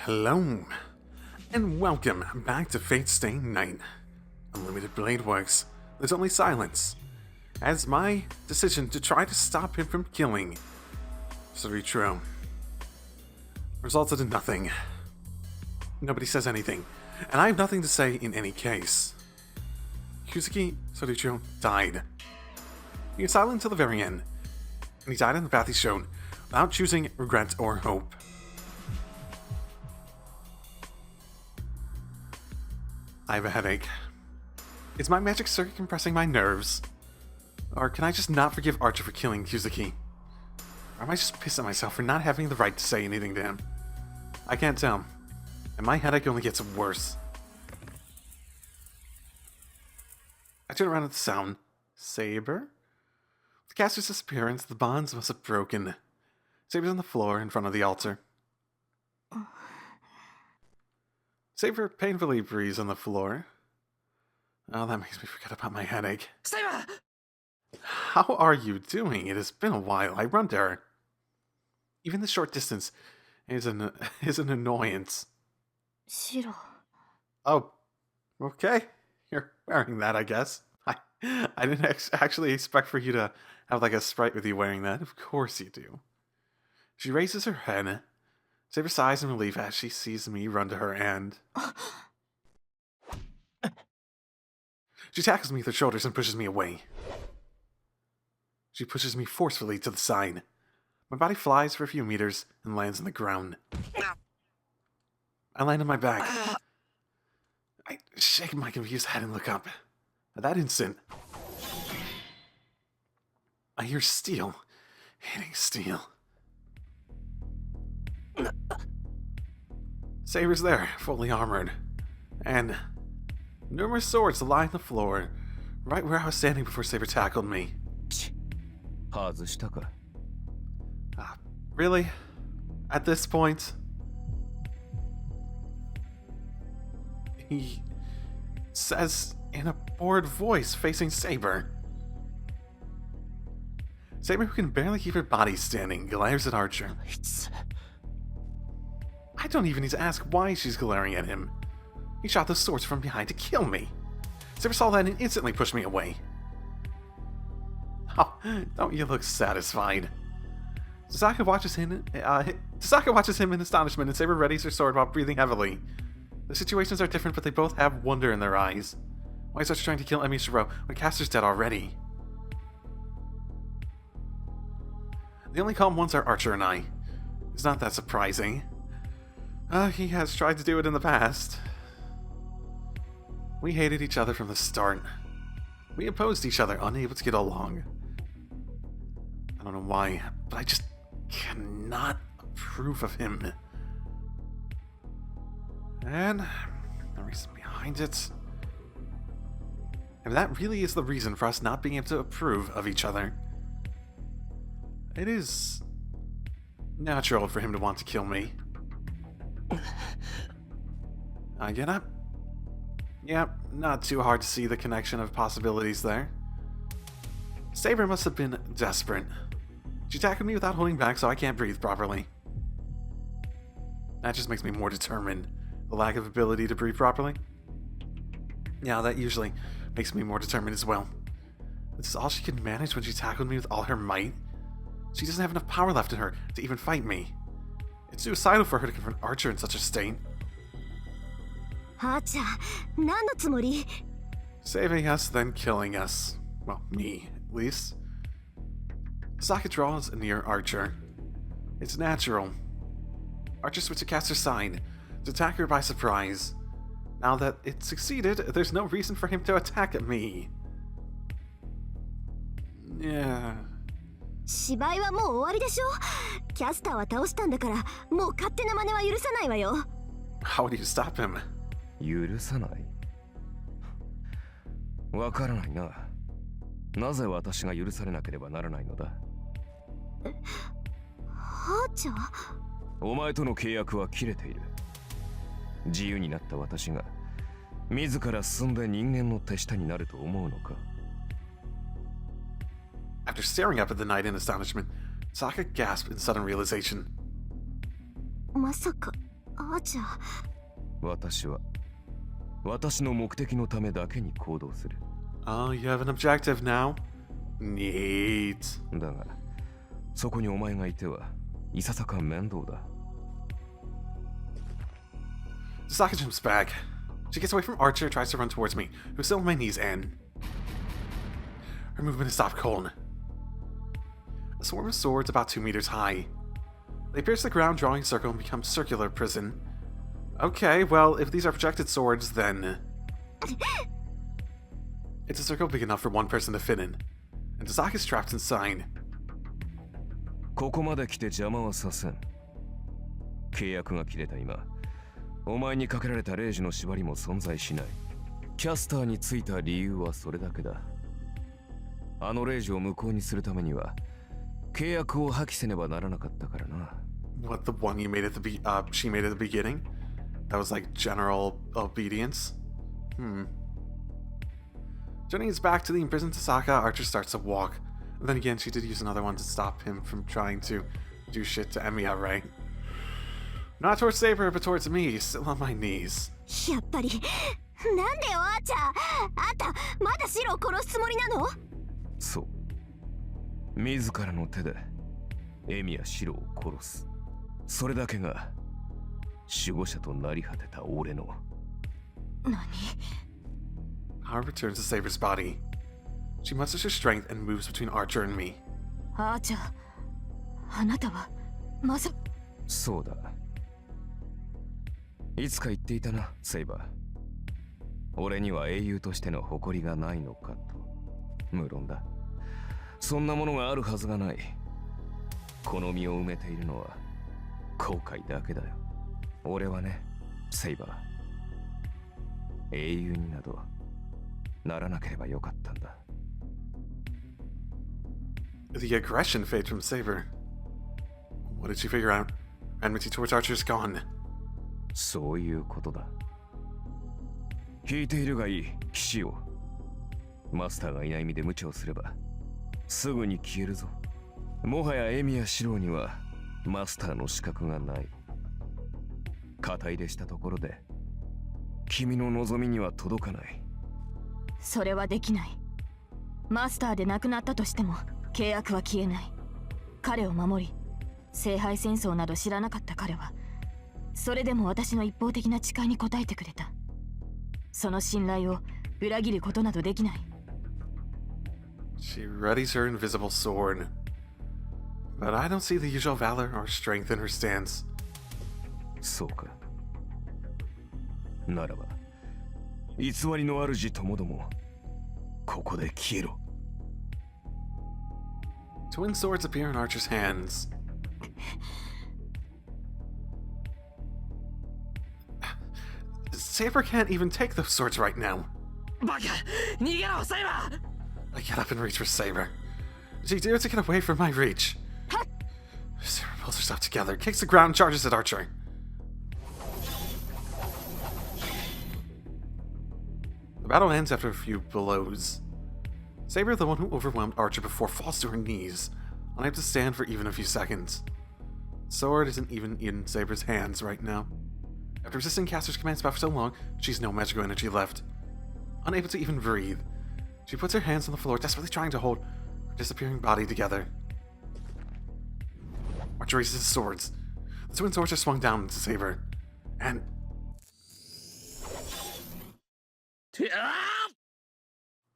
Hello, and welcome back to Fate-Stay Night. Unlimited Blade Works, there's only silence, as my decision to try to stop him from killing Shirou resulted in nothing. Nobody says anything, and I have nothing to say in any case. Kuzuki Shirou died. He was silent until the very end, and he died in the path he showed, without choosing regret or hope. I have a headache. Is my magic circuit compressing my nerves? Or can I just not forgive Archer for killing Kuzuki? Or am I just pissed at myself for not having the right to say anything to him? I can't tell. And my headache only gets worse. I turn around at the sound. Saber? With the caster's disappearance, the bonds must have broken. Saber's on the floor in front of the altar. Saber painfully breathes on the floor. Oh, that makes me forget about my headache. Saber! How are you doing? It has been a while. I run to her. Even the short distance is an annoyance. Shirou. Oh, okay. You're wearing that, I guess. I didn't actually expect for you to have like a sprite with you wearing that. Of course you do. She raises her head. Saber sighs in relief as she sees me run to her and... She tackles me with her shoulders and pushes me away. She pushes me forcefully to the side. My body flies for a few meters and lands on the ground. I land on my back. I shake my confused head and look up. At that instant, I hear steel hitting steel. Saber's there, fully armored, and numerous swords lie on the floor, right where I was standing before Saber tackled me. Really? At this point? He says in a bored voice facing Saber. Saber, who can barely keep her body standing, glares at Archer. I don't even need to ask why she's glaring at him. He shot those swords from behind to kill me. Saber saw that and instantly pushed me away. Oh, don't you look satisfied? Sasaka watches him in astonishment, and Saber readies her sword while breathing heavily. The situations are different, but they both have wonder in their eyes. Why is Archer trying to kill Shirou when Caster's dead already? The only calm ones are Archer and I. It's not that surprising. He has tried to do it in the past. We hated each other from the start. We opposed each other, unable to get along. I don't know why, but I just cannot approve of him. And the reason behind it... And that really is the reason for us not being able to approve of each other. It is natural for him to want to kill me. I get up. Yeah, not too hard to see the connection of possibilities there. Saber must have been desperate. She tackled me without holding back, so I can't breathe properly. That just makes me more determined. The lack of ability to breathe properly. Yeah, that usually makes me more determined as well. This is all she could manage when she tackled me with all her might. She doesn't have enough power left in her to even fight me. It's suicidal for her to confront Archer in such a state. Saving us, then killing us. Well, me, at least. Sasaka draws near Archer. It's natural. Archer switched to Caster's side, to attack her by surprise. Now that it succeeded, there's no reason for him to attack me. Yeah. 芝居はもう終わりでしょ。キャスターは倒したんだから、もう勝手な真似は許さないわよ。How do you stop him? 許さない。わからないな。なぜ私が許されなければならないのだ。はーちゃん。お前との契約は切れている。自由になった私が自ら進んで人間の手下になると思うのか。After staring up at the knight in astonishment, Tasaka gasped in sudden realization. まさかアーチャー。私は私の目的のためだけに行動する。 Oh, you have an objective now? Neat. だがそこにお前がいてはいささか面倒だ。 Tasaka jumps back. She gets away from Archer and tries to run towards me, who's still on my knees, and her movement is stopped cold. A swarm of swords about 2 meters high. They pierce the ground, drawing a circle and become a circular prison. Okay, well, if these are projected swords, then it's a circle big enough for one person to fit in, and Tasaka's trapped inside. ここまで来て邪魔はさせん。契約が切れた今、お前にかけられた0時の縛りも存在しない。キャスターについた理由はそれだけだ。あの0時を無効にするためには契約を破棄せねばならなかったからな。 What, the one you made at the she made at the beginning? That was like general obedience? Turning his back to the imprisoned Tasaka, Archer starts to walk. And then again, she did use another one to stop him from trying to do shit to Emiya, right? Not towards Saber, but towards me, still on my knees. やっぱりなんでよアーチャー。あんたまだシロを殺すつもりなの？そう。自らの手でエミやシロを殺す。それだけが守護者となり果てた俺の。何？ Power returns to Saber's body. She musters her strength and moves between Archer and me. アーチャー、あなたはまさ。そうだ。いつか言っていたな、セイバー。俺には英雄としての誇りがないのかと。無論だ。そんなものがあるはずがない。この身を埋めているのは後悔だけだよ。俺はね、セイバー。英雄になどならなければよかったんだ。The aggression fades from Saber. What did she figure out? Enmity towards Archer is gone. そういうことだ。聞いているがいい、騎士を。マスターがいない身で無茶をすればすぐに消えるぞ。もはやエミやシローにはマスターの資格がない。肩入れしたところで君の望みには届かない。それはできない。マスターで亡くなったとしても契約は消えない。彼を守り、聖杯戦争など知らなかった彼はそれでも私の一方的な誓いに応えてくれた。その信頼を裏切ることなどできない。She readies her invisible sword. But I don't see the usual valor or strength in her stance. そうか。ならば、偽りの主ともども、ここで消えろ。Twin swords appear in Archer's hands. Saber can't even take those swords right now. バカ、逃げろ、セイバー。 I get up and reach for Saber. She dares to get away from my reach. Saber pulls herself together, kicks the ground, and charges at Archer. The battle ends after a few blows. Saber, the one who overwhelmed Archer before, falls to her knees, unable to stand for even a few seconds. The sword isn't even in Saber's hands right now. After resisting Caster's command spell for so long, she's no magical energy left. Unable to even breathe, she puts her hands on the floor, desperately trying to hold her disappearing body together. Archer raises his swords. The twin swords are swung down to Saber. And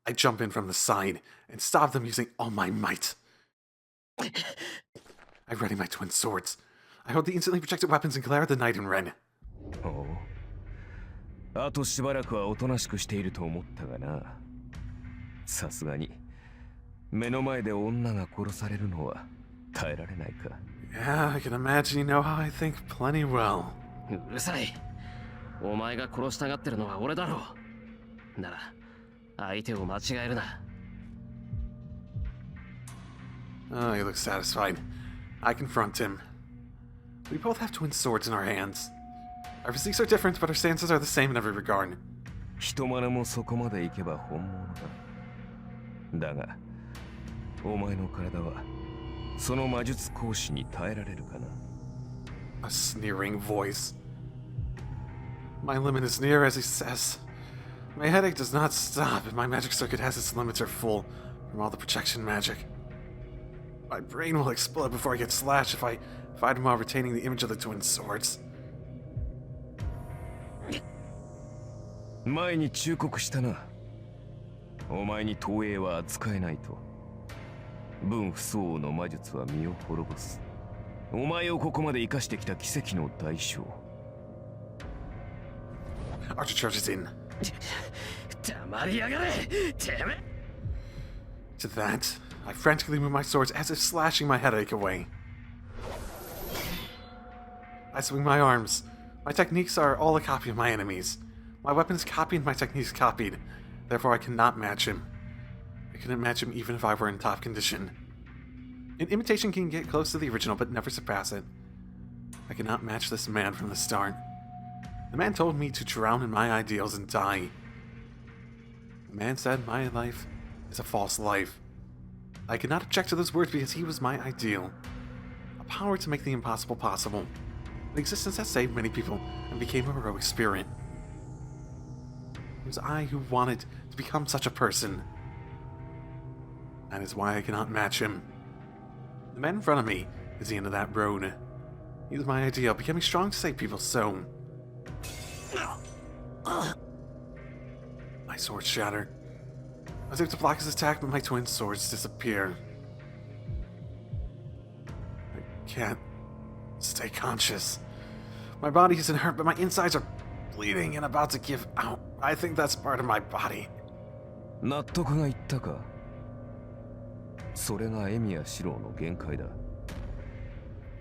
I jump in from the side and stop them using all my might. I ready my twin swords. I hold the instantly projected weapons and glare at the knight in red. おう。あとしばらくはおとなしくしていると思ったがな。さすがに目の前で女が殺されるのは耐えられないか。Yeah, I can imagine you know how I think plenty well. うるさい。お前が殺したがってるのは俺だろう。なら相手を間違えるな。Oh, he looks satisfied. I confront him. We both have twin swords in our hands. Our physiques are different, but our stances are the same in every regard. 人真似もそこまでいけば本物だ。だがお前の体はその魔術講師に耐えられるかな。 A sneering voice. My limit is near, as he says. My headache does not stop, and my magic circuit has its limiter full from all the projection magic. My brain will explode before I get slashed if I fight him while retaining the image of the twin swords. 前に忠告したな。お前に投影は扱えないと。分不相応の魔術は身を滅ぼす。お前をここまで生かしてきた奇跡の代償。 Archer charges in. 黙りやがれ、てめえ。 To that, I frantically move my swords as if slashing my headache away. I swing my arms. My techniques are all a copy of my enemy's. My weapon is copied and my techniques copied. Therefore, I cannot match him. I couldn't match him even if I were in top condition. An imitation can get close to the original, but never surpass it. I cannot match this man from the start. The man told me to drown in my ideals and die. The man said my life is a false life. I could not object to those words because he was my ideal. A power to make the impossible possible. An existence that saved many people and became a heroic spirit. It was I who wanted to become such a person. That is why I cannot match him. The man in front of me is the end of that road. He was my ideal, becoming strong to save people, so... My sword shattered. I was able to block his attack, but my twin swords disappear. I can't stay conscious. My body isn't hurt, but my insides are bleeding and about to give out. I think that's part of my body. 納得がいったか。それがエミやシローの限界だ。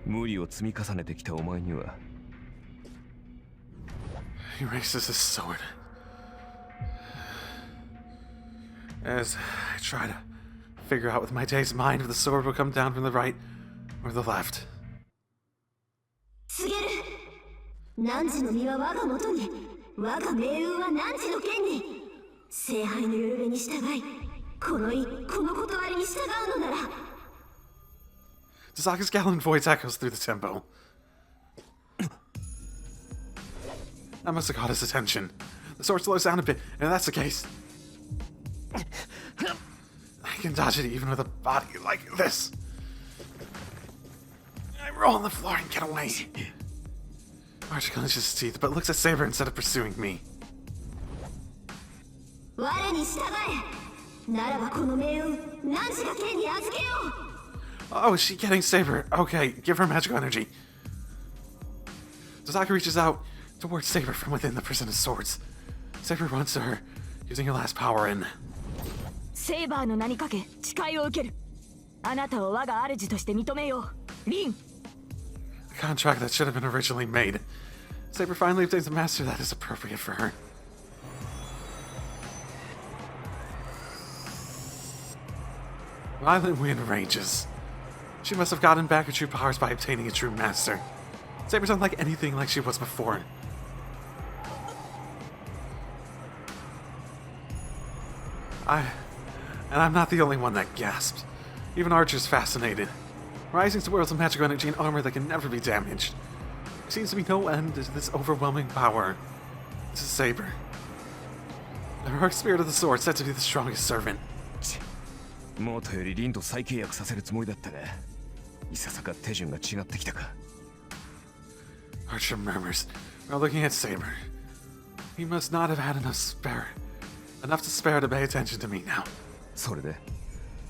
無理を積み重ねてきたお前には。He raises his sword. As I try to figure out with my dazed mind if the sword will come down from the right or the left. 告げる。汝の身は我が元に、我が命運は汝の剣に。聖杯のよるべに従い、この断りに従うのなら。Tasaka's gallant voice echoes through the tempo. That must have caught his attention. The sword slows down a bit, and if that's the case, I can dodge it even with a body like this. I roll on the floor and get away. Archer clenches his teeth, but looks at Saber instead of pursuing me. 我に従え。ならばこの命運、汝が剣に預けよう。Oh, is she getting Saber? Okay, give her magical energy. Tasaka reaches out towards Saber from within the prison of swords. Saber runs to her, using her last power in. セイバーの名にかけ誓いを受ける。あなたを我が主として認めよう。リン。A contract that should have been originally made. Saber finally obtains a master that is appropriate for her. Violent wind rages. She must have gotten back her true powers by obtaining a true master. Saber's unlike anything like she was before. I'm not the only one that gasped. Even Archer's fascinated. Rising to worlds of magical energy and armor that can never be damaged. There seems to be no end to this overwhelming power. This is Saber. The heroic spirit of the sword, said to be the strongest servant. もとよりリンと再契約させるつもりだったが、いささか手順が違ってきたか。Archer murmurs, while looking at Saber. He must not have had enough to spare to pay attention to me now. それで、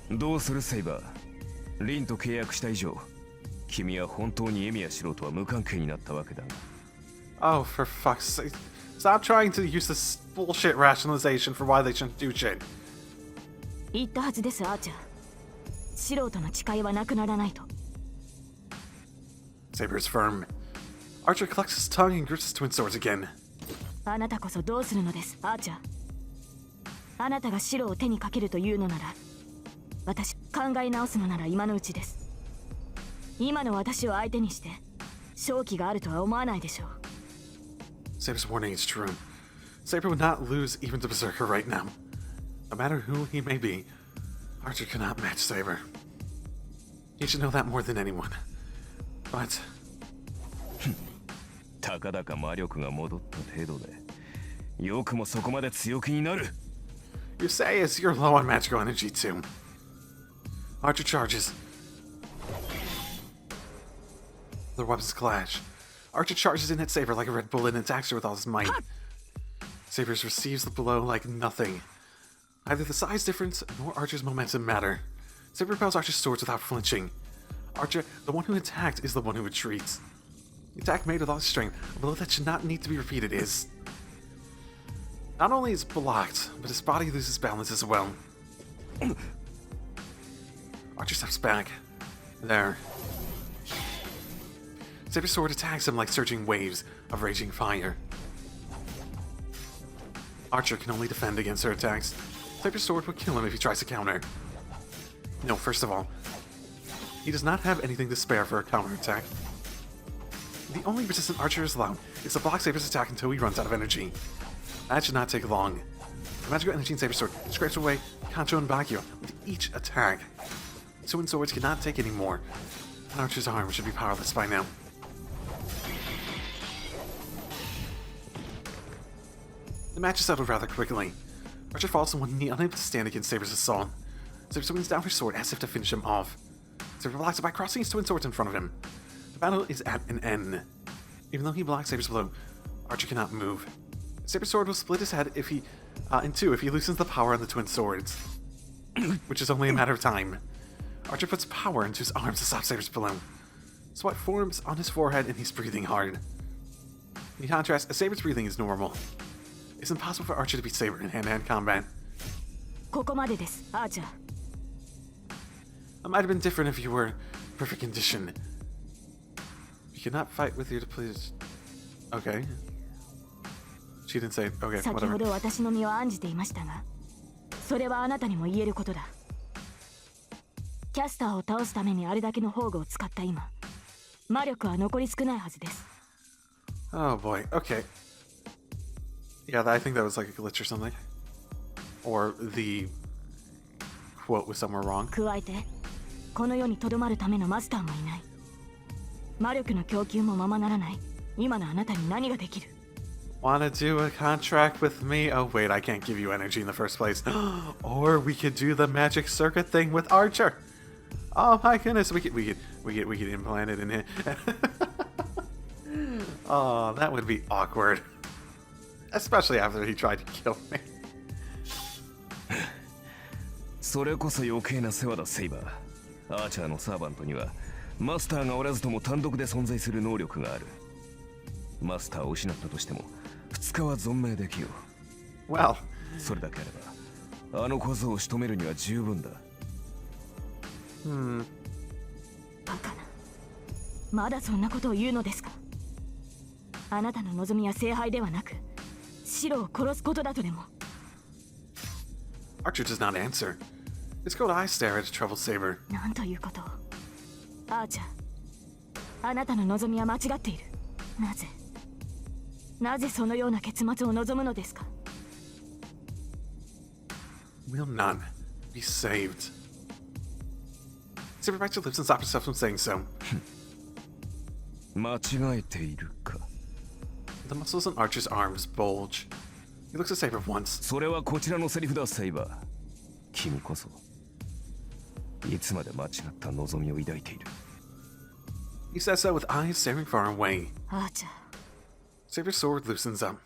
どうするセイバー。リンと契約した以上、君は本当にエミやシロとは無関係になったわけだ。Oh, for fuck's sake. Stop trying to use this bullshit rationalization for why they shouldn't do shit. 言ったはずです、アーチャー。素人の誓いはなくならないと。Saber is firm. Archer collects his tongue and grips his twin swords again. あなたこそどうするのです、アーチャー。あなたが白を手にかけるというのなら、私考え直すのなら今のうちです。今の私を相手にして勝機があるとは思わないでしょう。Saber's warning is true. Saber would not lose even to Berserker right now. No matter who he may be, Archer cannot match Saber. You should know that more than anyone. But たかだか魔力が戻った程度でよくもそこまで強気になる。 you say as you're low on magical energy too. Archer charges. Their weapons clash. Archer charges in at Saber like a red bull and attacks her with all his might. Saber receives the blow like nothing. Neither the size difference nor Archer's momentum matter. Saber repels Archer's swords without flinching. Archer, the one who attacked, is the one who retreats. The attack made with all his strength, a blow that should not need to be repeated is... Not only is blocked, but his body loses balance as well. Archer steps back. There. Saber's sword attacks him like surging waves of raging fire. Archer can only defend against her attacks. Saber's sword would kill him if he tries to counter. No, first of all, he does not have anything to spare for a counterattack. The only resistant Archer is allowed is to block Saber's attack until he runs out of energy. That should not take long. The magical energy in Saber's sword scrapes away Kancho and Bakio with each attack. Twin swords cannot take any more, and Archer's arm should be powerless by now. The match is settled rather quickly. Archer falls to one knee, unable to stand against Saber's assault. Saber swings down her sword as if to finish him off. Saber blocks it by crossing his twin swords in front of him. The battle is at an end. Even though he blocks Saber's blow, Archer cannot move. Saber's sword will split his head in two if he loosens the power on the twin swords, which is only a matter of time. Archer puts power into his arms to stop Saber's blow. Sweat forms on his forehead and he's breathing hard. In contrast, Saber's breathing is normal. It's impossible for Archer to beat Saber in hand-to-hand combat. ここまでです、アーチャー。 It might have been different if you were in perfect condition. You cannot fight with your depleted... Okay. She didn't say... Okay, 先 whatever. ほど私の身を案じていましたが、それはあなたにも言えることだ。キャスターを倒すためにあれだけの宝具を使った今、魔力は残り少ないはずです。 Oh boy, okay. Yeah, I think that was like a glitch or something. Or the quote was somewhere wrong. 加えて、この世に留まるためのマスターもいない。魔力の供給もままならない。今のあなたに何ができる？ Wanna do a contract with me? Oh wait, I can't give you energy in the first place. Or we could do the magic circuit thing with Archer. Oh my goodness, we could implant it in here. Oh, that would be awkward. Especially after he tried to kill me. それこそ余計な世話だ、セイバー。アーチャーのサーバントにはマスターがおらずとも単独で存在する能力がある。マスターを失ったとしても2日は存命できよう。 Well, それだけあればあの小僧を仕留めるには十分だ。バカな。まだそんなことを言うのですか？あなたの望みは聖杯ではなく、シロを殺すことだとでも。 Archer does not answer. His cold eyes stare at his troubled Saber. なんということを。アーチャー、あなたの望みは間違っている。なぜそのような結末を望むのですか？ Will none be saved? Saber bites her lips and stops herself from saying so. 間違えているか。 The muscles in Archer's arms bulge. He looks at Saber once. それはこちらのセリフだ、セイバー。君こそいつまで間違った望みを抱いている。 He says so with eyes staring far away. アーチャー。 Saber's sword loosens up.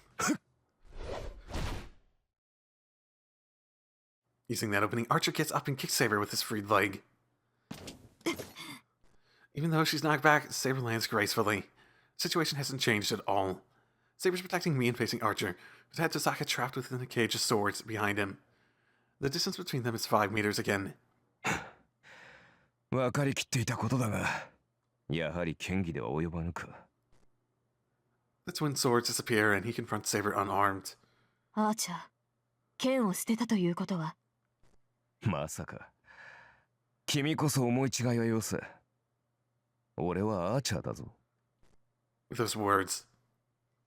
Using that opening, Archer gets up and kicks Saber with his freed leg. Even though she's knocked back, Saber lands gracefully. The situation hasn't changed at all. Saber's protecting me and facing Archer, who's had Tosaka trapped within a cage of swords behind him. The distance between them is 5 meters again. 分かりきっていたことだが、やはり剣技では及ばぬか。 The twin swords disappear and he confronts Saber unarmed. アーチャー、剣を捨てたということは？まさか。君こそ思い違いはよせ。俺はアーチャーだぞ。 With those words.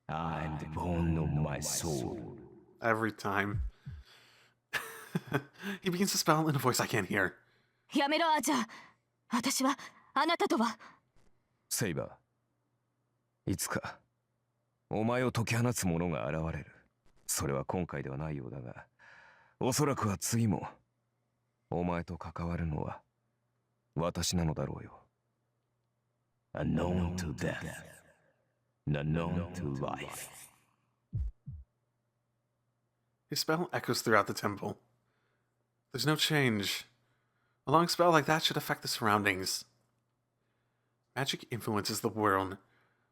I'm the bone of my soul. Every time. He begins to spell in a voice I can't hear. やめろアーチャー。私はあなたとは。セイバー、いつかお前を解き放つ者が現れる。それは今回ではないようだが、おそらくは次もお前と関わるのは私なのだろうよ。Unknown to death, unknown to life. His spell echoes throughout the temple. There's no change. A long spell like that should affect the surroundings. Magic influences the world,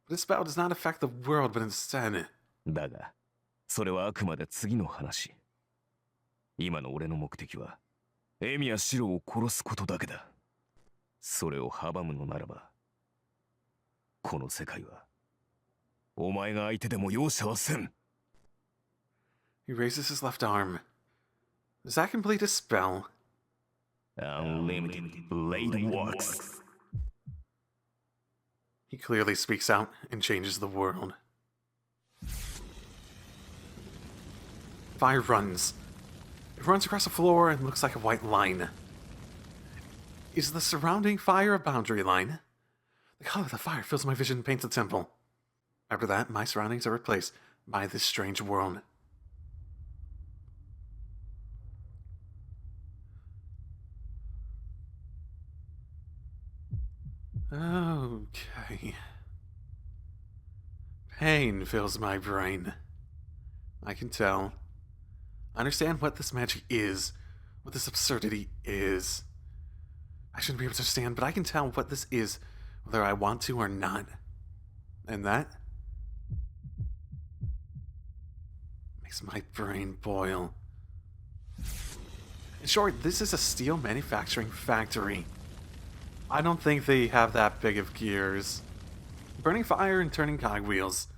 but his spell does not affect the world, but instead... だが、それはあくまで次の話。今の俺の目的は、エミやシロを殺すことだけだ。それを阻むのならば、この世界は、お前が相手でも容赦はせん。He raises his left arm. Does that complete his spell? Unlimited blade works. He clearly speaks out and changes the world. Fire runs. It runs across the floor and looks like a white line. Is the surrounding fire a boundary line? The color of the fire fills my vision and paints the temple. After that, my surroundings are replaced by this strange world. Okay. Pain fills my brain. I can tell. I understand what this magic is, what this absurdity is. I shouldn't be able to understand, but I can tell what this is, whether I want to or not. And that makes my brain boil. In short, this is a steel manufacturing factory. I don't think they have that big of gears. Burning fire and turning cogwheels.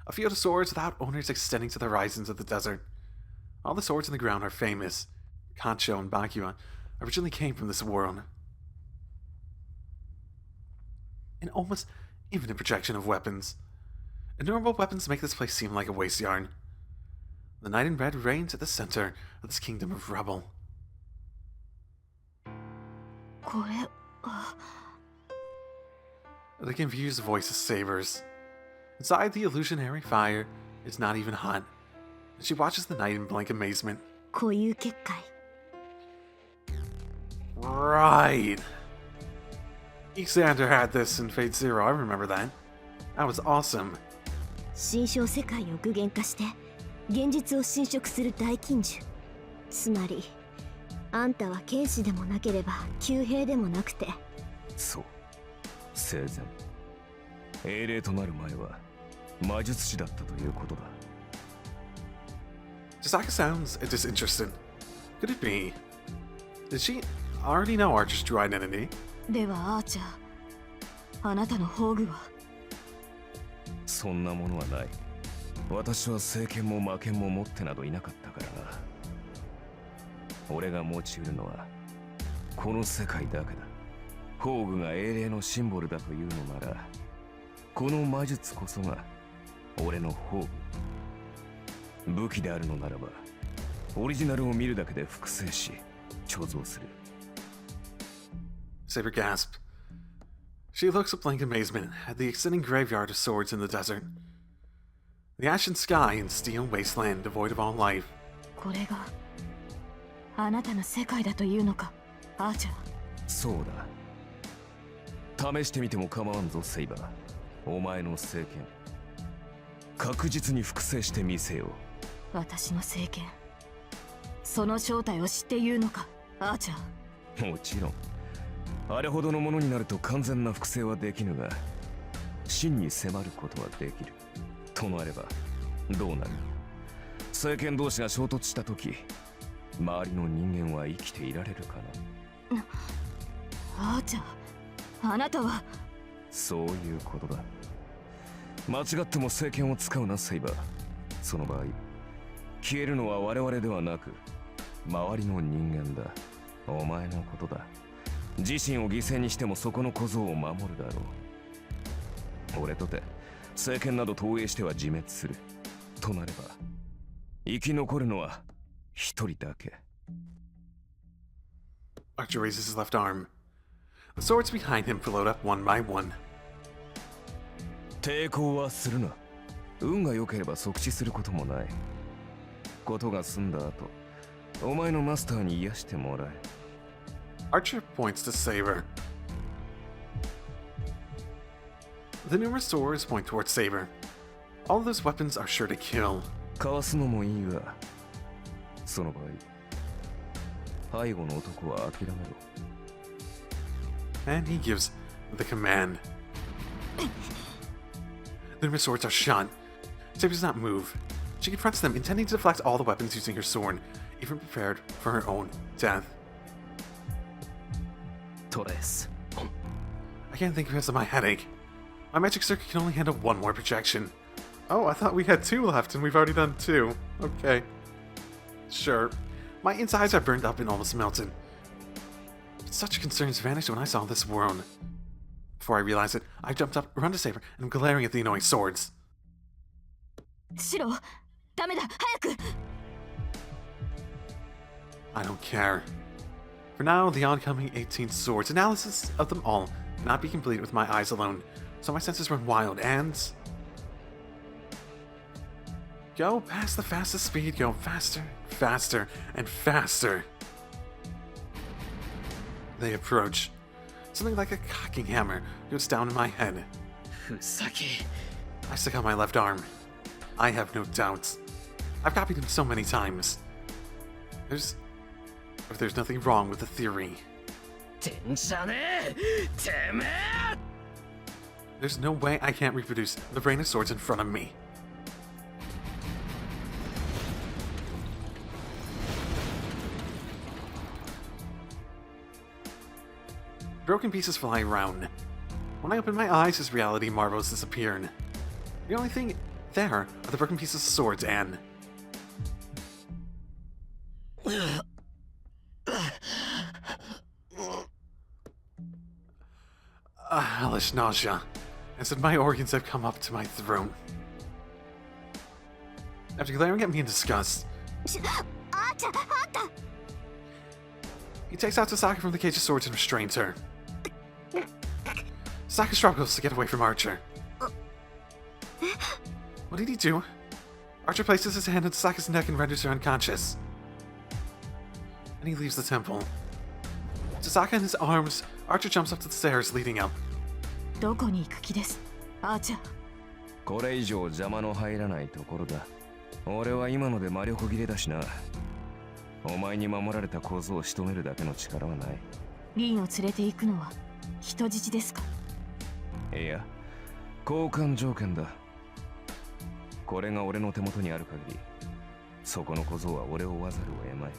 A field of swords without owners extending to the horizons of the desert. All the swords in the ground are famous. Kancho and Bakua originally came from this world. An almost infinite projection of weapons. Innumerable weapons make this place seem like a waste yard. The knight in red reigns at the center of this kingdom of rubble. これ、The confused voice of Saber's. Inside the illusionary fire, it's not even hot. And she watches the knight in blank amazement. 固有結界。 Right. Xander had this in Fate Zero, I remember that. That was awesome. 心象世界を具現化して現実を侵食する大禁呪。つまりあんたは剣士でもなければ弓兵でもなくて。そう、生前英霊となる前は魔術師だったということだ。Jisaka sounds disinterested. Could it be? Did she already know Archer's true identity? ではアーチャー、あなたの宝具は？そんなものはない。私は聖剣も魔剣も持ってなどいなかったからな。俺が持ち得るのはこの世界だけだ。宝具が英霊のシンボルだというのなら、この魔術こそが俺の宝具。武器であるのならば、オリジナルを見るだけで複製し、貯蔵する。Saber gasped. She looks with blank amazement at the extending graveyard of swords in the desert. The ashen sky and steel wasteland devoid of all life. これがあなたの世界だというのか、アーチャー。そうだ。試してみても構わんぞ、セイバー。お前の聖剣。確実に複製してみせよう。私の聖剣。その正体を知って言うのか、アーチャー。もちろん。あれほどのものになると完全な複製はできぬが、真に迫ることはできる。となれば、どうなる？聖剣同士が衝突したとき、周りの人間は生きていられるかな？アーチャー、あなたは。そういうことだ。間違っても聖剣を使うな、セイバー。その場合、消えるのは我々ではなく、周りの人間だ。お前のことだ。自身を犠牲にしてもそこの小僧を守るだろう。俺とて聖剣など投影しては自滅する。となれば生き残るのは一人だけ。Archer raises his left arm. The swords behind him float up one by one. 抵抗はするな。運が良ければ即死することもない。ことが済んだ後、お前のマスターに癒してもらえ。Archer points to Saber. The numerous swords point towards Saber. All of those weapons are sure to kill. かわすのもいいが、その場合、背後の男は諦めろ。And he gives the command. The numerous swords are shot. Saber does not move. She confronts them, intending to deflect all the weapons using her sword, even prepared for her own death. TRUEST. I can't think because of my headache. My magic circuit can only handle one more projection. Oh, I thought we had 2 left, and we've already done 2. Okay. Sure. My insides are burned up and almost melted. But such concerns vanished when I saw this world. Before I realized it, I jumped up, run to Saber, and I'm glaring at the annoying swords. シロ、ダメだ、早く。 I don't care. For now, the oncoming 18 swords analysis of them all cannot be completed with my eyes alone, so my senses run wild and... Go past the fastest speed, go faster, faster, and faster. They approach. Something like a cocking hammer goes down in my head. ふざけ。 I stick out my left arm. I have no doubts. I've copied him so many times. There's nothing wrong with the theory. てんじゃねえ、てめえ。 There's no way I can't reproduce the rain of swords in front of me. Broken pieces fly around. When I open my eyes, his reality marbles disappeared. The only thing there are the broken pieces of swords and... A hellish nausea, as if my organs have come up to my throat. After glaring at me in disgust, he takes out Tasaka from the cage of swords and restrains her. Tasaka struggles to get away from Archer. What did he do? Archer places his hand on Tasaka's neck and renders her unconscious. And he leaves the temple. Tasaka in his arms, Archer jumps up to the stairs leading up. どこに行く気です、アーチャー。これ以上邪魔の入らないところだ。俺は今ので魔力切れだしな。お前に守られた小僧を仕留めるだけの力はない。リンを連れて行くのは人質ですか？いや、交換条件だ。これが俺の手元にある限り、そこの小僧は俺を追わざるを得まい。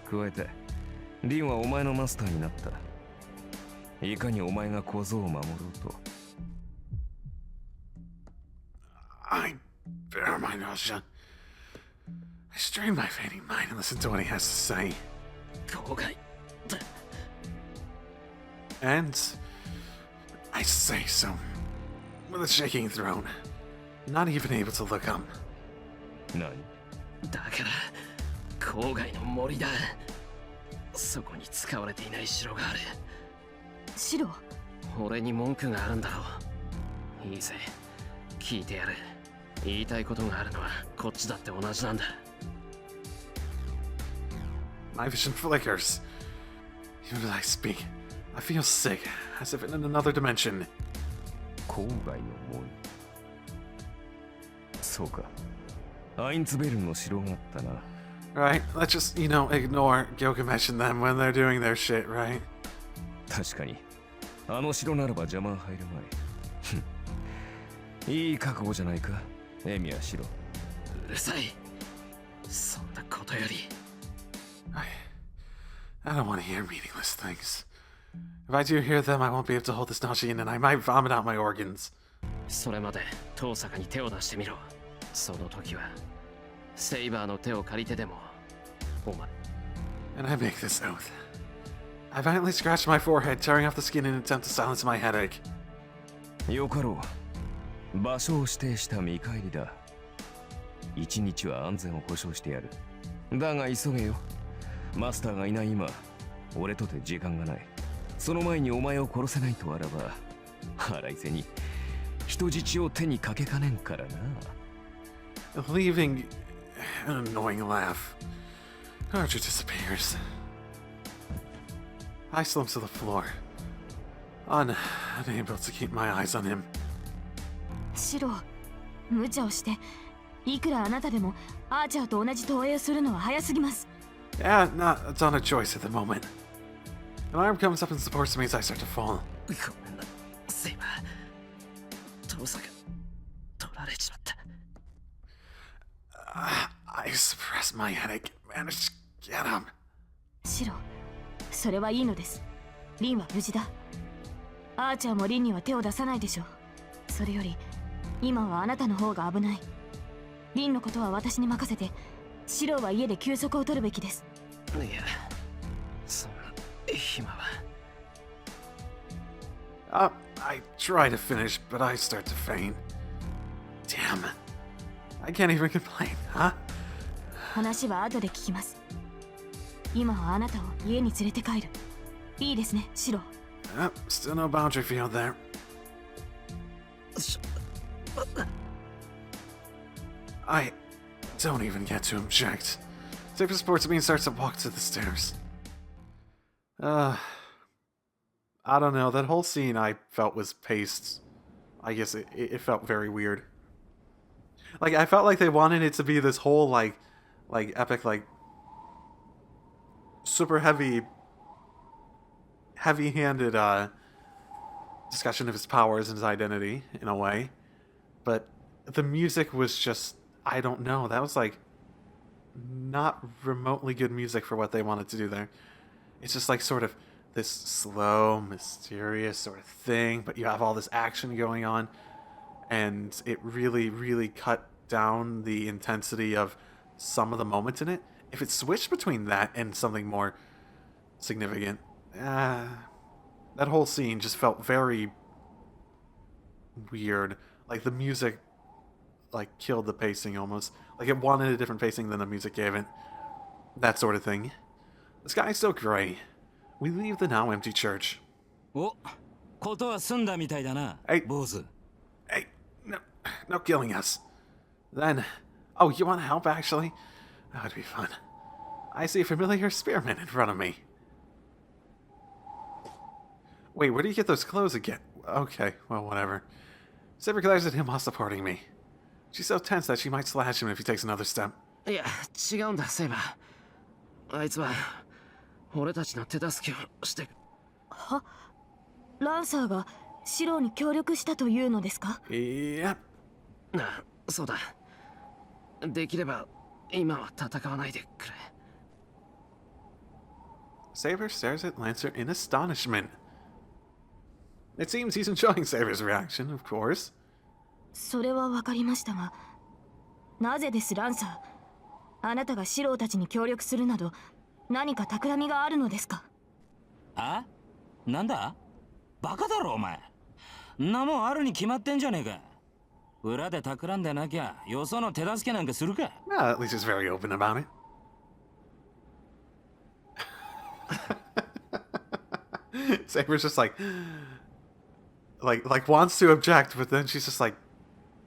加えて、リンはお前のマスターになった。いかにお前が小僧を守ろうと。I bear my nausea. I strain my fading mind and listen to what he has to say. 後悔だ。 And I say so, with a shaking throat, not even able to look up. 何？だから郊外の森だ。そこに使われていない城がある。シロ、俺に文句があるんだろう。いいぜ、聞いてやる。言いたいことがあるのはこっちだって同じなんだ。My vision flickers. Even as I speak, I feel sick, as if in another dimension. 郊外の森。そうか。アインツベルンの城があったな。Right, let's just, ignore Gilgamesh and them when they're doing their shit, right? 確かに。あの城ならば邪魔は入るまい。いい覚悟じゃないか、エミヤシロ。うるさい。そんなことより。I don't want to hear meaningless things. If I do hear them, I won't be able to hold this nausea in and I might vomit out my organs. それまで遠坂に手を出してみろ。その時はセイバーの手を借りてでもお前。 And I make this oath. I violently scratched my forehead, tearing off the skin in an attempt to silence my headache. よかろう。場所を指定した見返りだ。一日は安全を保証してやる。だが急げよ。マスターがいない今、俺とて時間がない。その前にお前を殺せないとあらば、腹いせに人質を手にかけかねんからな。Leaving an annoying laugh. Archer disappears. I slump to the floor, unable to keep my eyes on him. シロ、無茶をして、いくらあなたでもアーチャーと同じ投影をするのは早すぎます。Yeah, it's not a choice at the moment. An arm comes up and supports me as I start to fall. ごめんな、セイバー。父さんが取られちまった。I suppress my headache, managed to get him. シロ、それはいいのです。リンは無事だ。アーチャーもリンには手を出さないでしょう。それより、今はあなたの方が危ない。リンのことは私に任せて、シロは家で休息を取るべきです。いや、そんな暇は。I try to finish, but I start to faint. Damn. I can't even complain, huh? 話は後で聞きます。今はあなたを家に連れて帰る。いいですね、シロ。Still no boundary field there. I don't even get to object. Saber supports me and starts to walk to the stairs. I don't know. That whole scene I felt was paced. I guess it felt very weird. Like, I felt like they wanted it to be this whole, like epic, like, super heavy-handed, discussion of his powers and his identity, in a way. But the music was just, I don't know, that was, like, not remotely good music for what they wanted to do there. It's just, like, sort of this slow, mysterious sort of thing, but you have all this action going on, and it really, really cut down the intensity of some of the moments in it. If it switched between that and something more significant, that whole scene just felt very weird. Like, the music, like, killed the pacing almost. Like, it wanted a different pacing than the music gave it. That sort of thing. The sky is still gray. We leave the now empty church. お、ことは済んだみたいだな、坊主。Hey, no killing us. Then, oh, you want to help, actually? That would be fun. I see a familiar spearman in front of me. Wait, where do you get those clothes again? Okay, well, whatever. Saber glares at him while supporting me. She's so tense that she might slash him if he takes another step. いや、違うんだ、セイバー。あいつは俺たちの手助けをして。は？ランサーがシロに協力したというのですか？ Yep. そうだ。できれば今は戦わないでくれ。Saber stares at Lancer in astonishment. It seems he's enjoying Saber's reaction, of course. それはわかりましたが、なぜです、ランサー。あなたがシロたちに協力するなど、何か企みがあるのですか？あ？なんだ？バカだろお前。んなもんあるに決まってんじゃねえか。裏で企んでなきゃ、よその手助けなんかするか。Well, at least he's very open about it. Saber's just like wants to object, but then she's just like,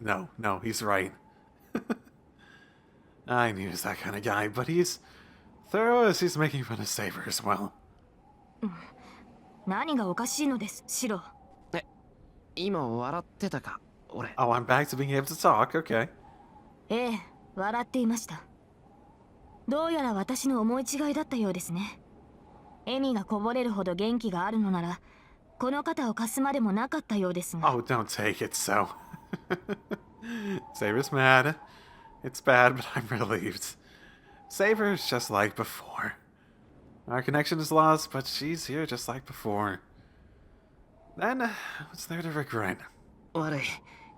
no, he's right. I knew he was that kind of guy, but he's thorough as he's making fun of Saber as well. 何がおかしいのです、シロ。今笑ってたか、俺。Oh, I'm back to being able to talk, okay. ええ、笑っていました。どうやら私の思い違いだったようですね。笑みがこぼれるほど元気があるのなら、この肩を貸すまでもなかったようですが。Oh, don't take it so. Saber's mad. It's bad, but I'm relieved. Saber's just like before. Our connection is lost, but she's here just like before. Then, what's there to regret? 悪い、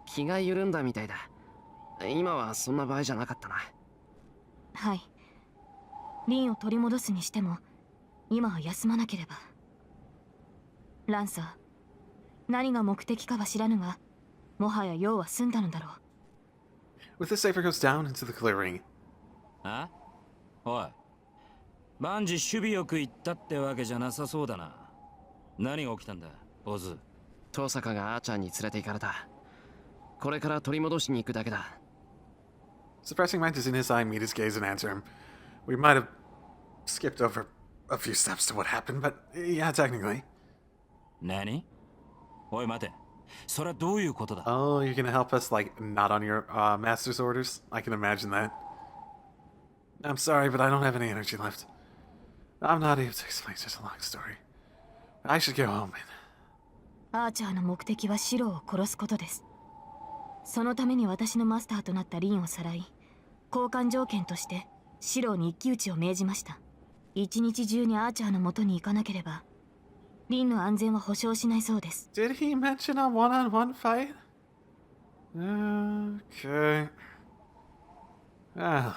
気が緩んだみたいだ。今はそんな場合じゃなかったな。はい。リンを取り戻すにしても、今は休まなければ。ランサー、何が目的かは知らぬが、もはや用は済んだのだろう。With this, Saber goes down into the clearing. あ？おい、万事守備よく行ったってわけじゃなさそうだな。何が起きたんだ、オズ。登坂があーちゃんに連れて行かれた。これから取り戻しに行くだけだ。 Suppressing mantis in his eye, meet his gaze, and answer him. We might have skipped over a few steps to what happened, but yeah, technically. 何？おい待て。それはどういうことだ？ Oh, you're gonna help us, like, not on your master's orders? I can imagine that. I'm sorry, but I don't have any energy left. I'm not able to explain such a long story. I should go home. アーチャーの目的はシロを殺すことです。そのために私のマスターとなったリンをさらい、交換条件としてシロに一騎打ちを命じました。一日中にアーチャーの元に行かなければ、リンの安全は保証しないそうです。Did he mention a one-on-one fight? Okay. Well,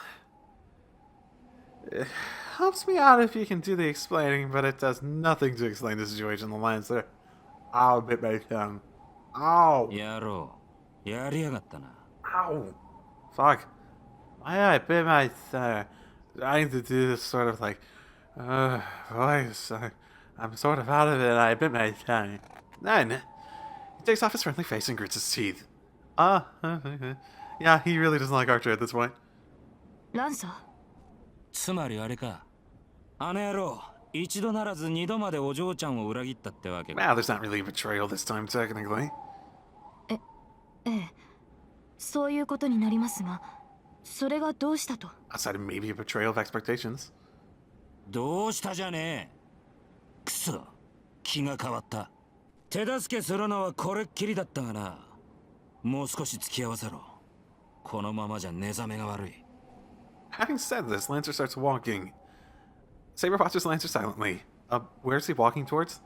it helps me out if you can do the explaining, but it does nothing to explain the situation. The lines there. I'll bit my tongue. Ow! やろう。やりやがったな。 Ow! Fuck. I bit my tongue. Trying to do this sort of like, voice. I'm sort of out of it, and I bit my tongue. Then, he takes off his friendly face and grits his teeth. Yeah, he really doesn't like Archer at this point. ランサー？つまりあれか。あの野郎、一度ならず二度までお嬢ちゃんを裏切ったってわけか。 Well, there's not really a betrayal this time, technically. ええ、そういうことになりますが、それがどうしたと？ Outside of maybe a betrayal of expectations. どうしたじゃねえ。くそ、気が変わった。手助けするのはこれっきりだったがな。もう少し付き合わせろ。このままじゃ寝覚めが悪い。 Having said this, Lancer starts walking. Saber watches Lancer silently. Where's he walking towards?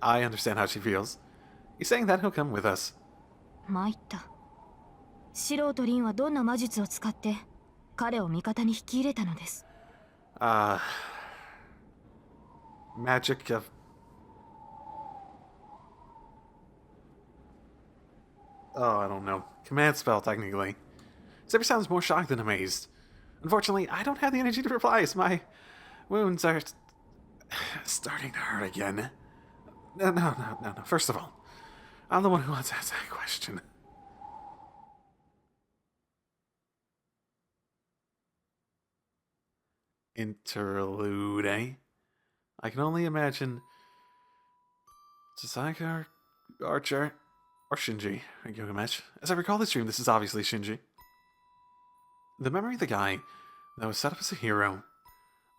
I understand how she feels. He's saying that he'll come with us. 参った。シロとリンはどんな魔術を使って彼を味方に引き入れたのです。Magic of... Oh, I don't know. Command spell, technically. Saber sounds more shocked than amazed. Unfortunately, I don't have the energy to reply as my wounds are starting to hurt again. No. First of all, I'm the one who wants to ask that question. Interlude, eh? I can only imagine Sasaka, Archer, or Shinji, a yoga match. As I recall this dream, this is obviously Shinji. The memory of the guy that was set up as a hero.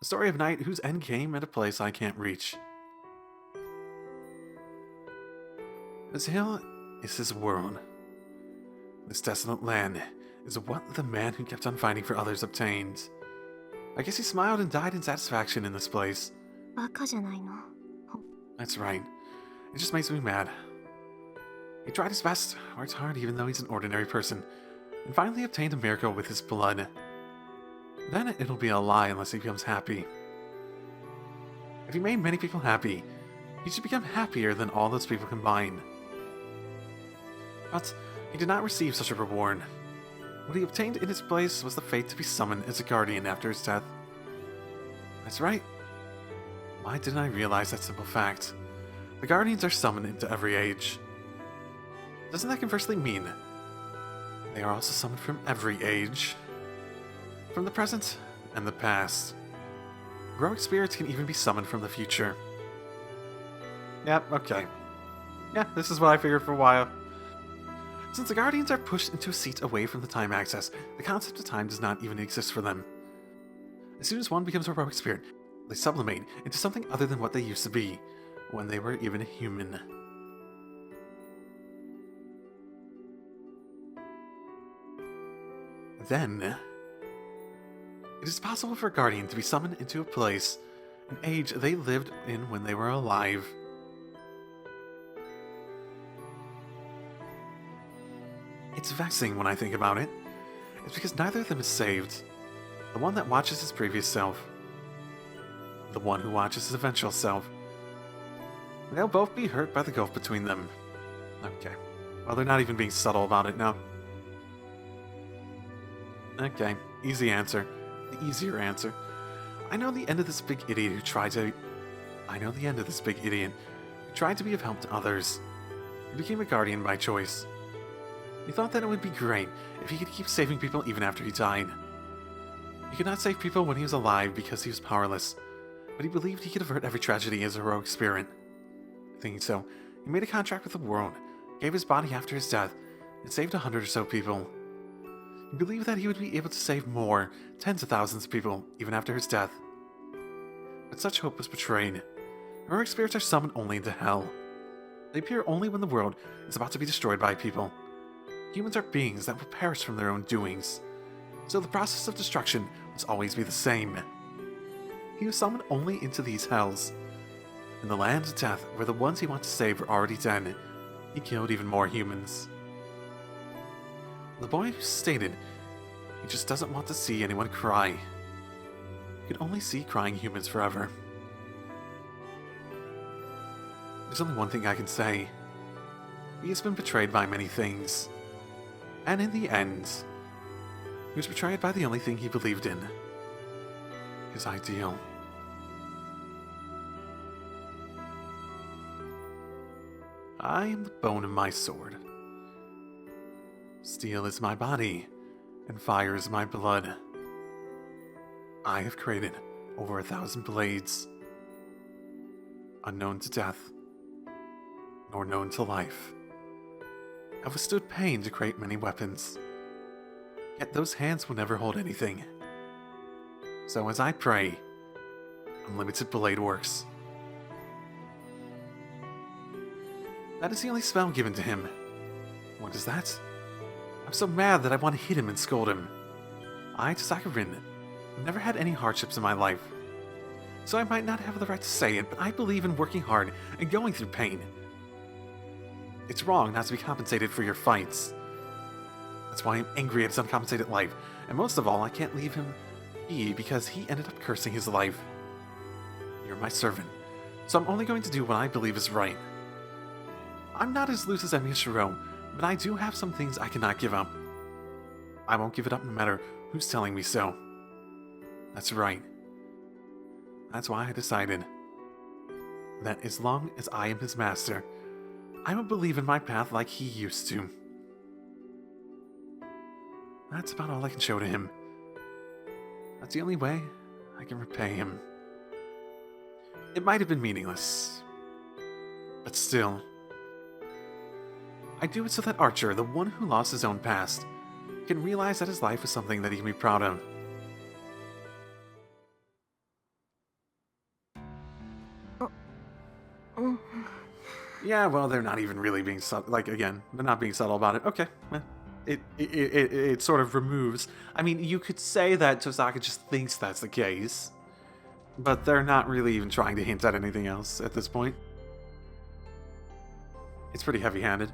A story of a knight whose end came at a place I can't reach. This hill is his world. This desolate land is what the man who kept on fighting for others obtained. I guess he smiled and died in satisfaction in this place. バカじゃないの。That's right. It just makes me mad. He tried his best, worked hard even though he's an ordinary person, and finally obtained a miracle with his blood. Then it'll be a lie unless he becomes happy. If he made many people happy, he should become happier than all those people combined. But he did not receive such a reward. What he obtained in its place was the fate to be summoned as a guardian after his death. That's right. Why didn't I realize that simple fact? The guardians are summoned into every age. Doesn't that conversely mean they are also summoned from every age? From the present and the past. Heroic spirits can even be summoned from the future. Yep, okay. Yeah, this is what I figured for a while. Since the Guardians are pushed into a seat away from the time axis, the concept of time does not even exist for them. As soon as one becomes a heroic spirit, they sublimate into something other than what they used to be, when they were even human. Then, it is possible for a Guardian to be summoned into a place, an age they lived in when they were alive. It's vexing when I think about it. It's because neither of them is saved. The one that watches his previous self. The one who watches his eventual self. They'll both be hurt by the gulf between them. Okay. Well, they're not even being subtle about it now. Okay. Easy answer. The easier answer. I know the end of this big idiot who tried to be of help to others. He became a guardian by choice. He thought that it would be great if he could keep saving people even after he died. He could not save people when he was alive because he was powerless, but he believed he could avert every tragedy as a heroic spirit. Thinking so, he made a contract with the world, gave his body after his death, and saved 100 or so people. He believed that he would be able to save more, tens of thousands of people, even after his death. But such hope was betrayed. Heroic spirits are summoned only into hell. They appear only when the world is about to be destroyed by people. Humans are beings that will perish from their own doings, so the process of destruction must always be the same. He was summoned only into these hells. In the land of death, where the ones he wanted to save were already dead, he killed even more humans. The boy stated he just doesn't want to see anyone cry. He can only see crying humans forever. There's only one thing I can say. He has been betrayed by many things. And in the end, he was betrayed by the only thing he believed in. His ideal. I am the bone of my sword. Steel is my body, and fire is my blood. I have created over 1,000 blades, unknown to death, nor known to life. I've withstood pain to create many weapons, yet those hands will never hold anything. So as I pray, unlimited blade works. That is the only spell given to him. What is that? I'm so mad that I want to hit him and scold him. I, Sakarin, never had any hardships in my life. So I might not have the right to say it, but I believe in working hard and going through pain. It's wrong not to be compensated for your fights. That's why I'm angry at his uncompensated life, and most of all, I can't leave him be because he ended up cursing his life. You're my servant, so I'm only going to do what I believe is right. I'm not as loose as Emmy Shirou, but I do have some things I cannot give up. I won't give it up no matter who's telling me so. That's right. That's why I decided that as long as I am his master, I will believe in my path like he used to. That's about all I can show to him. That's the only way I can repay him. It might have been meaningless, but still. I do it so that Archer, the one who lost his own past, can realize that his life is something that he can be proud of. Yeah, well, they're not even really being subtle. Like, again, they're not being subtle about it. Okay, well, it sort of removes. I mean, you could say that Tosaka just thinks that's the case, but they're not really even trying to hint at anything else at this point. It's pretty heavy-handed.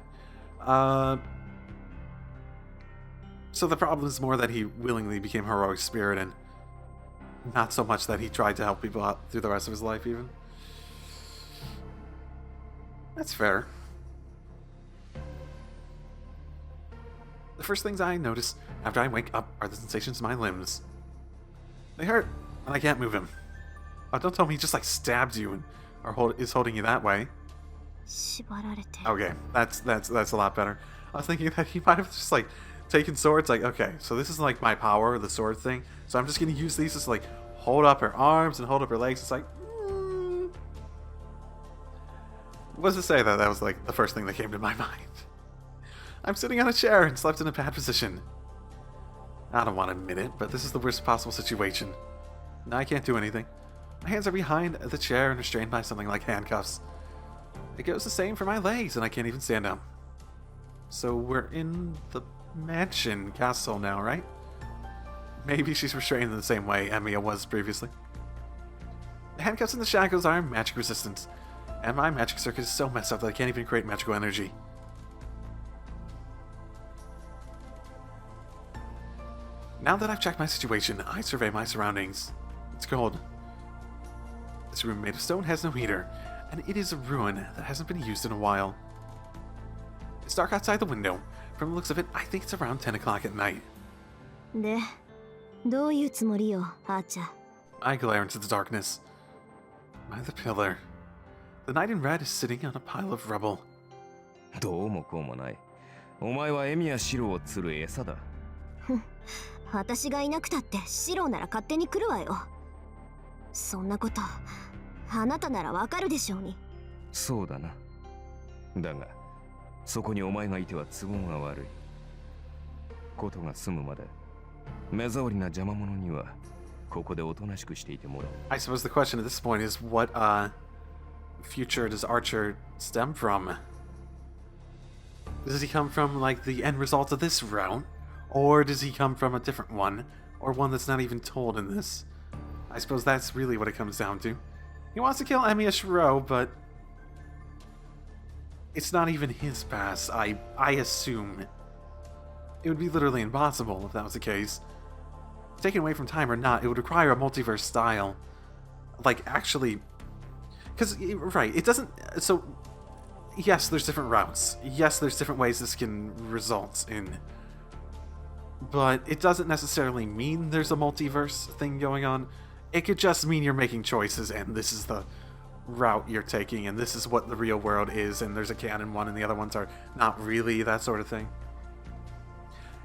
So the problem is more that he willingly became heroic spirit, and not so much that he tried to help people out through the rest of his life, even. That's fair. The first things I notice after I wake up are the sensations in my limbs. They hurt, and I can't move him. Oh, don't tell me he just like stabbed you and is holding you that way. Okay, that's a lot better. I was thinking that he might have just like taken swords, like, okay, so this is like my power, the sword thing, so I'm just gonna use these to like hold up her arms and hold up her legs. It's like, what does it say that was like the first thing that came to my mind? I'm sitting on a chair and slept in a bad position. I don't want to admit it, but this is the worst possible situation. Now I can't do anything. My hands are behind the chair and restrained by something like handcuffs. It goes the same for my legs, and I can't even stand up. So we're in the mansion castle now, right? Maybe she's restrained in the same way Emiya was previously. The handcuffs and the shackles are magic resistant, and my magic circuit is so messed up that I can't even create magical energy. Now that I've checked my situation, I survey my surroundings. It's cold. This room made of stone has no heater, and it is a ruin that hasn't been used in a while. It's dark outside the window. From the looks of it, I think it's around 10 o'clock at night. I glare into the darkness. By the pillar. The knight in red is sitting on a pile of rubble. どうもこうもない。お前はエミやシロを釣る餌だ。私がいなくたってシローなら勝手に来るわよ。そんなことあなたならわかるでしょうに。そうだな。だが、そこにお前がいては都合が悪い。ことが済むまで、目障りな邪魔者にはここでおとなしくしていてもらおう。I suppose the question at this point is what future does Archer stem from? Does he come from like the end result of this route? Or does he come from a different one? Or one that's not even told in this? I suppose that's really what it comes down to. He wants to kill Emiya Shirou, but it's not even his past, I assume. It would be literally impossible if that was the case. Taken away from time or not, it would require a multiverse style. Like, actually... Because, right, it doesn't... So, yes, there's different routes. Yes, there's different ways this can result in... But it doesn't necessarily mean there's a multiverse thing going on. It could just mean you're making choices, and this is the route you're taking, and this is what the real world is, and there's a canon one, and the other ones are not really, that sort of thing.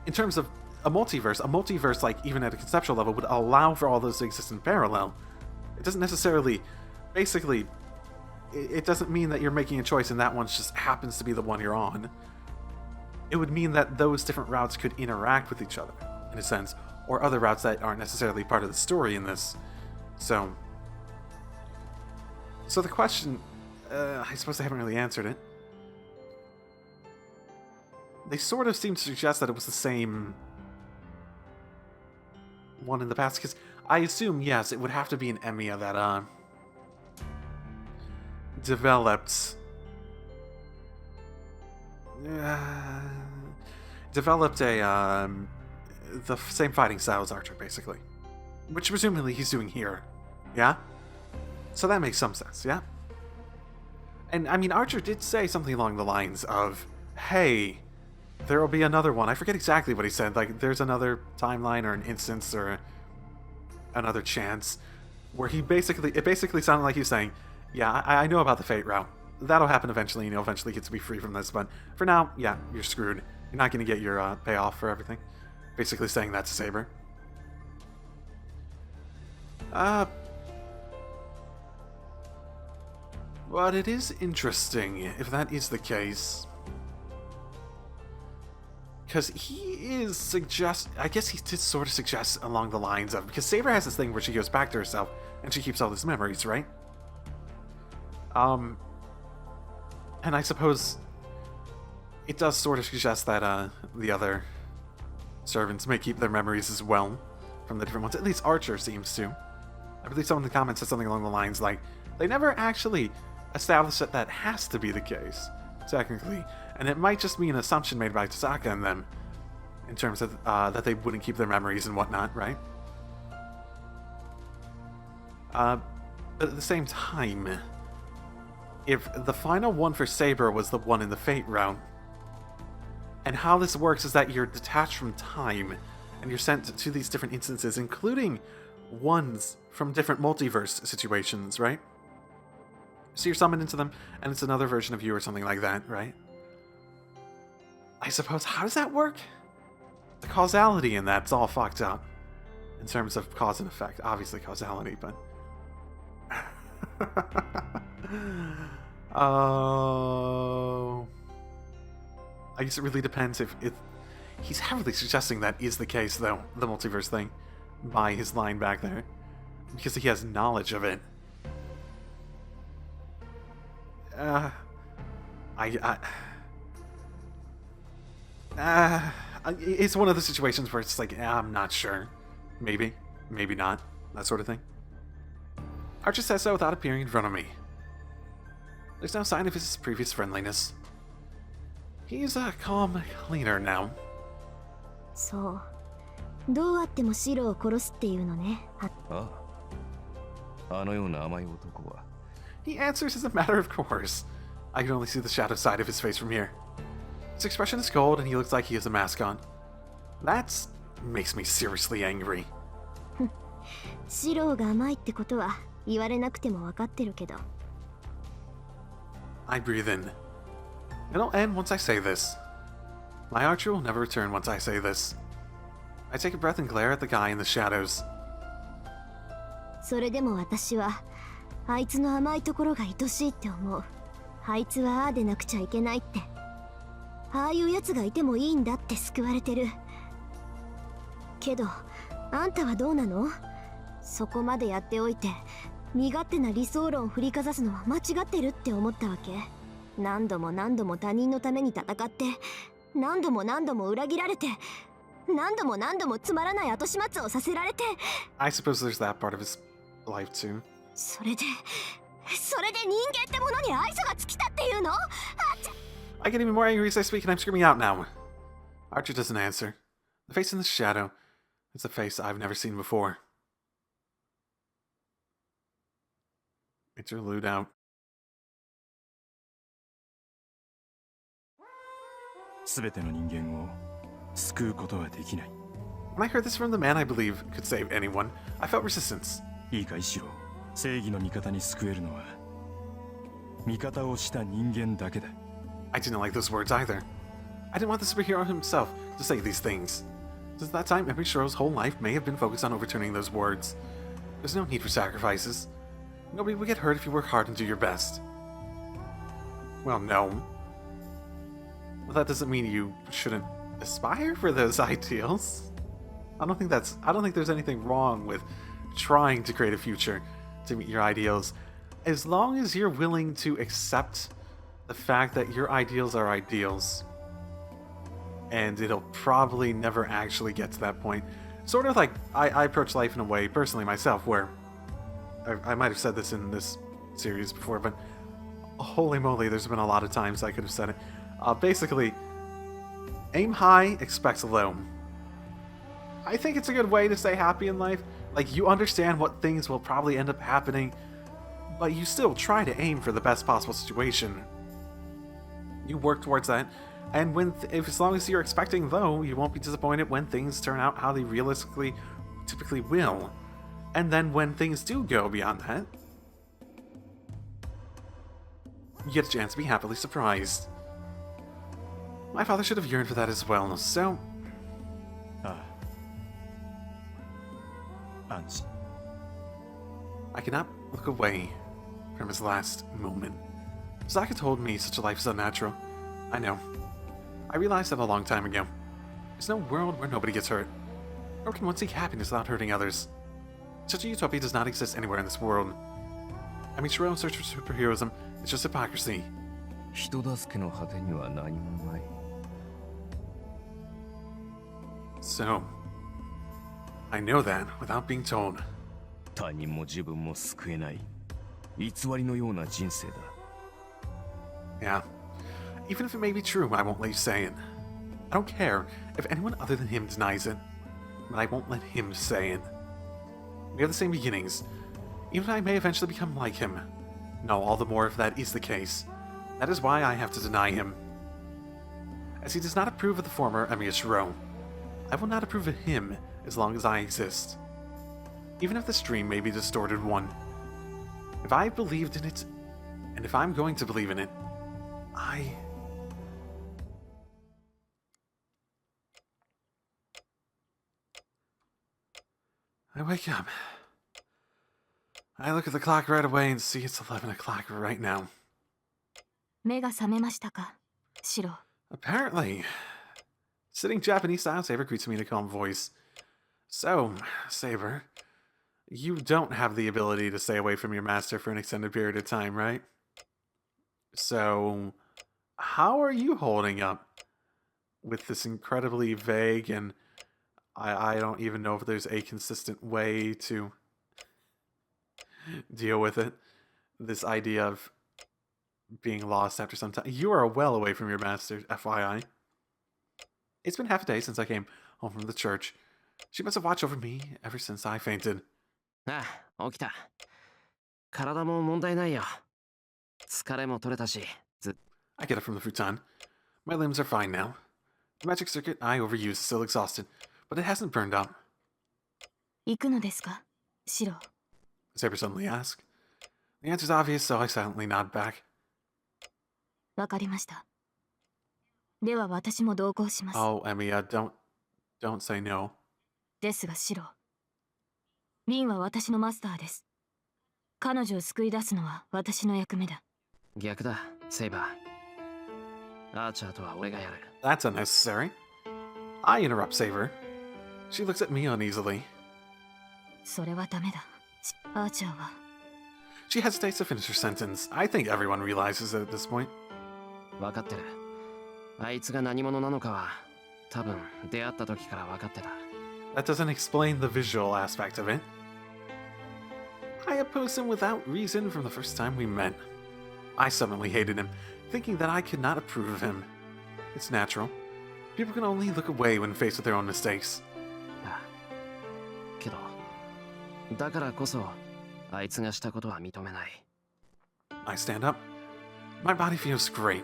In terms of a multiverse, like, even at a conceptual level, would allow for all those to exist in parallel. It doesn't necessarily... Basically, it doesn't mean that you're making a choice and that one just happens to be the one you're on. It would mean that those different routes could interact with each other, in a sense, or other routes that aren't necessarily part of the story in this. So the question, I suppose I haven't really answered it. They sort of seem to suggest that it was the same one in the past, because I assume, yes, it would have to be an Emiya that, developed the same fighting style as Archer, basically. Which presumably he's doing here. Yeah? So that makes some sense, yeah? And, I mean, Archer did say something along the lines of, hey, there will be another one. I forget exactly what he said. Like, there's another timeline or an instance or another chance where it basically sounded like he was saying, yeah, I know about the Fate route. That'll happen eventually, and you'll eventually get to be free from this, but for now, yeah, you're screwed. You're not going to get your payoff for everything. Basically saying that to Saber. But it is interesting if that is the case. Because he is I guess he did sort of suggest along the lines of, because Saber has this thing where she goes back to herself and she keeps all these memories, right? And I suppose it does sort of suggest that the other servants may keep their memories as well from the different ones. At least Archer seems to. I believe someone in the comments said something along the lines like, they never actually established that that has to be the case, technically. And it might just be an assumption made by Tasaka and them, in terms of that they wouldn't keep their memories and whatnot, right? But at the same time, if the final one for Saber was the one in the Fate route, and how this works is that you're detached from time, and you're sent to these different instances, including ones from different multiverse situations, right? So you're summoned into them, and it's another version of you or something like that, right? I suppose, how does that work? The causality in that's all fucked up. In terms of cause and effect. Obviously causality, but... Oh... I guess it really depends if he's heavily suggesting that is the case, though, the multiverse thing, by his line back there. Because he has knowledge of it. It's one of the situations where it's like, I'm not sure. Maybe. Maybe not. That sort of thing. Archer says so without appearing in front of me. There's no sign of his previous friendliness. He's a calm cleaner now. そう。どうあってもシロを殺すっていうのね。あのような甘い男は。He answers as a matter of course. I can only see the shadow side of his face from here. His expression is cold and he looks like he has a mask on. That makes me seriously angry. シローが甘いってことは言われなくても分かってるけど。 I breathe in. It'll end once I say this. My archer will never return once I say this. I take a breath and glare at the guy in the shadows. それでも私はあいつの甘いところが愛しいって思う。あいつはああでなくちゃいけないって、ああいうやつがいてもいいんだって救われてる。けどあんたはどうなの？そこまでやっておいて身勝手な理想論を振りかざすのは間違ってるって思ったわけ？何度も何度も他人のために戦って、何度も何度も裏切られて、何度も何度もつまらない後始末をさせられて。 I suppose there's that part of his life too. それで人間ってものに愛想が尽きたっていうの？ I get even more angry as I speak and I'm screaming out now. Archer doesn't answer. The face in the shadow is a face I've never seen before. Interlude out. 全ての人間を救うことはできない。 When I heard this from the man I believe could save anyone, I felt resistance. いいか、シロー。正義の味方に救えるのは味方をした人間だけだ。 I didn't like those words either. I didn't want the superhero himself to say these things. Since that time, every Shirou's whole life may have been focused on overturning those words. There's no need for sacrifices. Nobody would get hurt if you work hard and do your best. Well, no. But that doesn't mean you shouldn't aspire for those ideals. I don't think there's anything wrong with trying to create a future to meet your ideals, as long as you're willing to accept the fact that your ideals are ideals. And it'll probably never actually get to that point. Sort of like I approach life in a way, personally myself, where I might have said this in this series before, but holy moly, there's been a lot of times I could have said it. Basically, aim high, expect low. I think it's a good way to stay happy in life. Like, you understand what things will probably end up happening, but you still try to aim for the best possible situation. You work towards that, and as long as you're expecting low, you won't be disappointed when things turn out how they realistically typically will. And then when things do go beyond that, you get a chance to be happily surprised. My father should have yearned for that as well, so... ああ、安心。 I cannot look away from his last moment. Sokka told me such a life is unnatural. I know. I realized that a long time ago. There's no world where nobody gets hurt. Nor can one seek happiness without hurting others. Such a utopia does not exist anywhere in this world. I mean, Shirou search for superheroism is just hypocrisy. 人助けの果てには何もない。 So, I know that without being told. 他人も自分も救えない偽りのような人生だ。 Yeah. Even if it may be true, I won't let you say it. I don't care if anyone other than him denies it, but I won't let him say it. We have the same beginnings. Even I may eventually become like him. No, all the more if that is the case. That is why I have to deny him. As he does not approve of the former Emir Shirou, I will not approve of him as long as I exist. Even if this dream may be a distorted one. If I believed in it, and if I'm going to believe in it, I wake up. I look at the clock right away and see it's 11 o'clock right now. 目が覚めましたか、シロ。 Apparently. Sitting Japanese style, Saber greets me in a calm voice. So, Saber, you don't have the ability to stay away from your master for an extended period of time, right? So, how are you holding up with this incredibly vague and I don't even know if there's a consistent way to deal with it. This idea of being lost after some time. You are well away from your master, FYI. It's been half a day since I came home from the church. She must have watched over me ever since I fainted. ああ、起きた。体も問題ないよ。疲れも取れたし、I get up from the futon. My limbs are fine now. The magic circuit I overused is still exhausted, but it hasn't burned up. 行くのですか、シロ。 Saber suddenly asked. The answer's obvious, so I silently nod back. わかりました。では私も同行します。 Oh, Emiya, don't say no. ですがシロ。リンは私のマスターです。彼女を救い出すのは私の役目だ。逆だ、セイバー。アーチャーとは俺がやる。 That's unnecessary. I interrupt Saber. She looks at me uneasily. それはダメだ。アーチャーは。 She hesitates to finish her sentence. I think everyone realizes it at this point. 分かってる。あいつが何者なのかは、多分出会った時から分かってた。 That doesn't explain the visual aspect of it. I opposed him without reason from the first time we met. I suddenly hated him, thinking that I could not approve of him. It's natural. People can only look away when faced with their own mistakes. ああけど、だからこそ、あいつがしたことは認めない。 I stand up. My body feels great.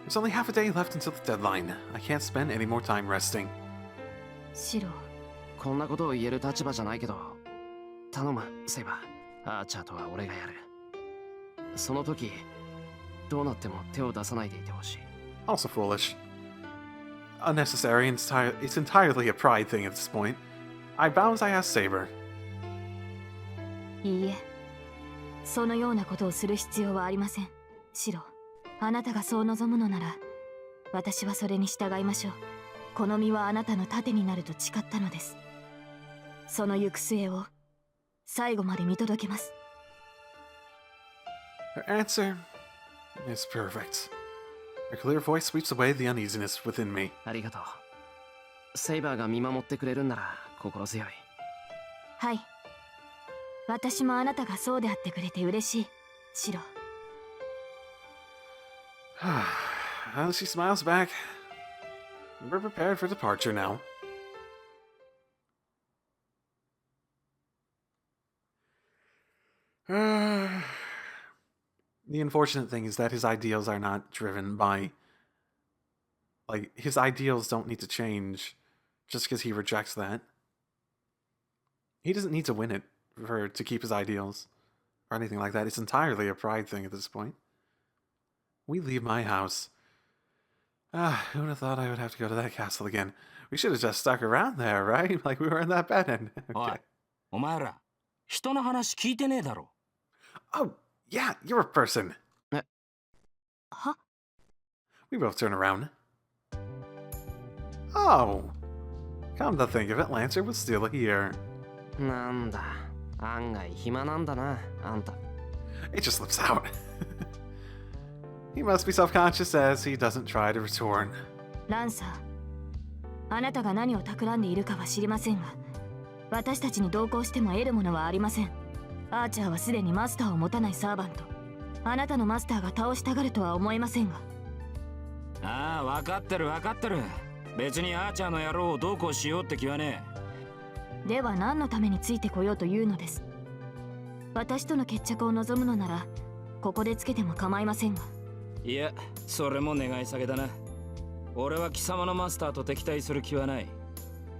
There's only half a day left until the deadline. I can't spend any more time resting. シロ。こんなことを言える立場じゃないけど、頼む、セイバー。アーチャーとは俺がやる。その時、どうなっても手を出さないでいてほしい。 Also foolish. Unnecessary and it's entirely a pride thing at this point. I bow as I ask Saber. いいえ。そのようなことをする必要はありません。シロ、あなたがそう望むのなら、私はそれに従いましょう。この身はあなたの盾になると誓ったのです。その行く末を最後まで見届けます。 Her answer is perfect. Her clear voice sweeps away the uneasiness within me. ありがとう。セイバーが見守ってくれるんなら心強い。はい。私もあなたがそうであってくれて嬉しい、シロ。Well, she smiles back. We're prepared for departure now. The unfortunate thing is that his ideals are not driven by... Like, his ideals don't need to change just because he rejects that. He doesn't need to win it to keep his ideals or anything like that. It's entirely a pride thing at this point. We leave my house. Who would have thought I would have to go to that castle again? We should have just stuck around there, right? Like we were in that bed end. おい Okay. お前ら人の話聞いてねえだろ。 Oh, yeah, you're a person. は？ We both turn around. Oh. Come to think of it, Lancer was still here. なんだ、案外暇なんだな、あんた。 It just slips out. He must be self-conscious as he doesn't try to return. ランサー、あなたが何を企んでいるかは知りませんが、私たちに同行しても得るものはありません。アーチャーはすでにマスターを持たないサーバント。あなたのマスターが倒したがるとは思えませんが。ああ、分かってる分かってる。別にアーチャーの野郎をどうこうしようって気はねえ。では何のためについてこようというのです。私との決着を望むのなら、ここでつけても構いませんが。え。いや、それも願い下げだな。俺は貴様のマスターと敵対する気はない。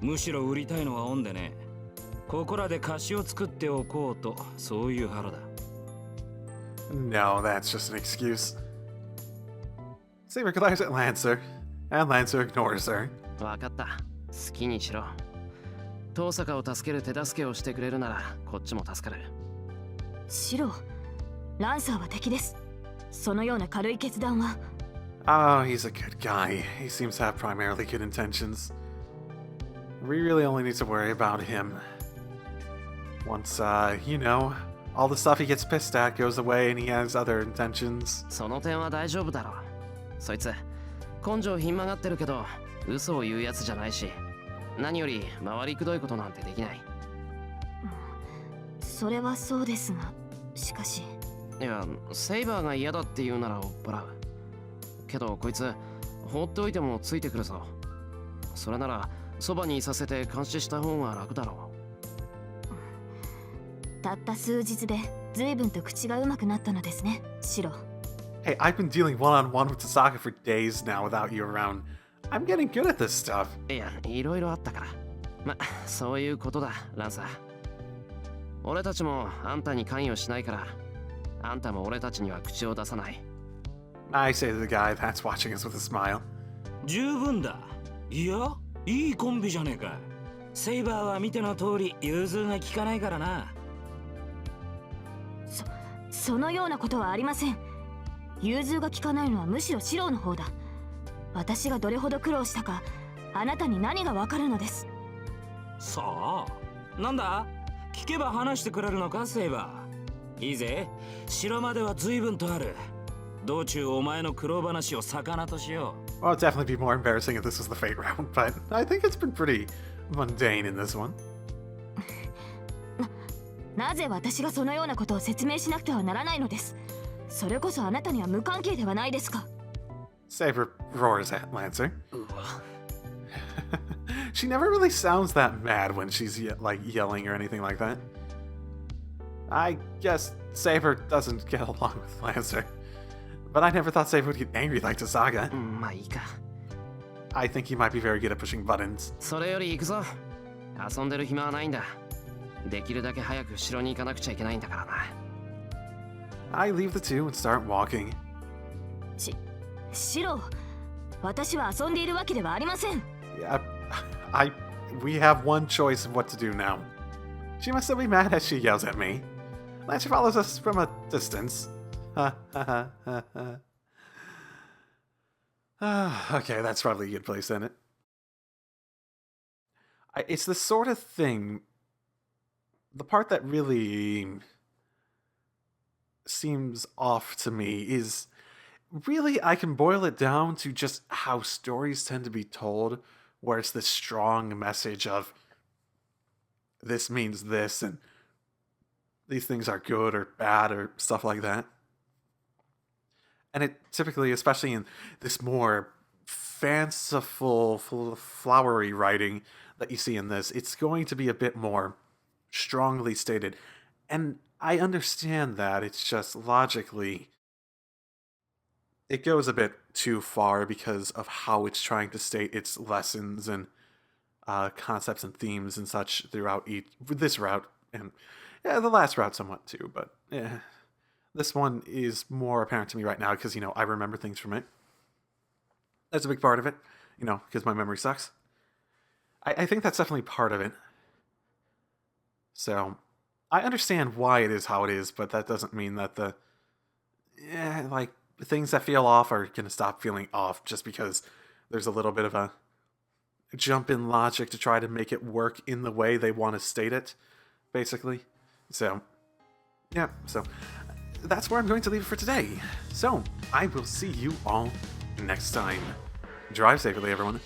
むしろ売りたいのはオンでね。ここらで貸しを作っておこうと、そういう腹だ。No, that's just an excuse. Saber glares at Lancer, and Lancer ignores her. わかった。好きにしろ。遠坂を助ける手助けをしてくれるなら、こっちも助かる。シロ、ランサーは敵です。そのような軽い決断は。Oh, he's a good guy. He seems to have primarily good intentions. We really only need to worry about him. Once, you know, all the stuff he gets pissed at goes away and he has other intentions. その点は大丈夫だろう。そいつ、根性ひん曲がってるけど、嘘を言うやつじゃないし、何より回りくどいことなんてできない。それはそうですが、しかし。いや、セイバーが嫌だって言うなら追っ払う。けどこいつ、放っておいてもついてくるぞ。それなら、そばにいさせて監視した方が楽だろう。たった数日で随分と口がうまくなったのですね、シロ。Hey, I've been dealing one-on-one with Tasaka for days now without you around. I'm getting good at this stuff. いや、いろいろあったから。ま、そういうことだ、ランサー。俺たちもあんたに関与しないから、あんたも俺たちには口を出さない。I say to the guy that's watching us with a smile. 十分だ。いや、いいコンビじゃねえか。セイバーは見ての通り融通が利かないからな。そのようなことはありません。融通が利かないのはむしろシローの方だ。私がどれほど苦労したか、あなたに何がわかるのです。さあ、なんだ、聞けば話してくれるのか、セイバー。いいぜ、城までは随分とある。道中お前の苦労話を魚としよう。Well, it'd definitely be more embarrassing if this was the fate round, but I think it's been pretty mundane in this one. なぜ私がそのようなことを説明しなくてはならないのです。それこそあなたには無関係ではないですか。Saber roars at Lancer. She never really sounds that mad when she's like yelling or anything like that. I guess Saber doesn't get along with Lancer. But I never thought Saber would get angry like the Saga. まあいいか。I think he might be very good at pushing buttons. それより行くぞ。遊んでる暇はないんだ。できるだけ早く城に行かなくちゃいけないんだからな。I leave the two and start walking. シロー、私は遊んでいるわけではありません。Yeah, we have one choice of what to do now. She must still be mad as she yells at me. Lancer follows us from a distance. Okay, that's probably a good place, isn't it? It's the sort of thing. The part that really seems off to me is really, I can boil it down to just how stories tend to be told, where it's this strong message of this means this and these things are good or bad or stuff like that. And it typically, especially in this more fanciful, flowery writing that you see in this, it's going to be a bit more strongly stated. And I understand that. It's just logically, it goes a bit too far because of how it's trying to state its lessons and concepts and themes and such throughout this route. And yeah, the last route somewhat too, but yeah. This one is more apparent to me right now because, I remember things from it. That's a big part of it, because my memory sucks. I think that's definitely part of it. So, I understand why it is how it is, but that doesn't mean that the things that feel off are going to stop feeling off just because there's a little bit of a jump in logic to try to make it work in the way they want to state it, basically. So, yeah, that's where I'm going to leave it for today. So, I will see you all next time. Drive safely, everyone.